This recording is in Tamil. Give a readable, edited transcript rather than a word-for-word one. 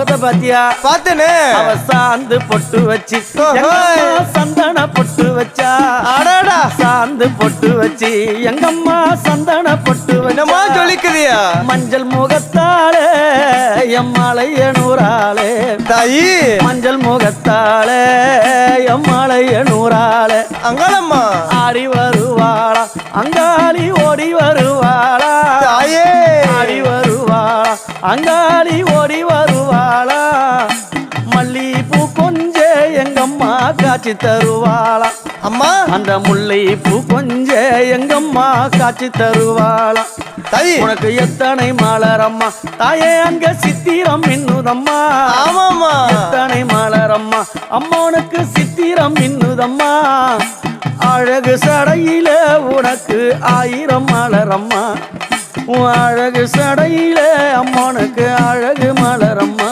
பாத்தியா பாத்தனே அவ சாந்து பொட்டு வச்சு சந்தன பொட்டு வச்சா அடடா சாந்து பொட்டு வச்சு எங்கம்மா சந்தன பொட்டு என்னமா சொல்லிக்கிறியா மஞ்சள் முகத்தாலே எம்மாளைய நூறாளே தாயி மஞ்சள் முகத்தாலே எம்மாளைய நூறாளே அங்காளம்மா ஆடி வருவாளா அங்காளி ஓடி வருவாளா தாயே ஆடி வருவாளா அங்காளி ஓடி வருவாளா மல்லிப்பூ கொஞ்ச எங்கம்மா காட்சி தருவாளா அம்மா அந்த முல்லைப்பூ கொஞ்ச எங்கம்மா காட்சி தருவாளா தாயி உனக்கு எத்தனை மலரம்மா தாயே அங்க சித்திரம் மின்னுதம்மா ஆமாம்மா எத்தனை மலரம்மா அம்மா உனக்கு சித்திரம் மின்னுதம்மா அழகு சடையில உனக்கு 1000 மலரம்மா உன் அழகு சடையில அம்மானுக்கு அழகு மலரம்மா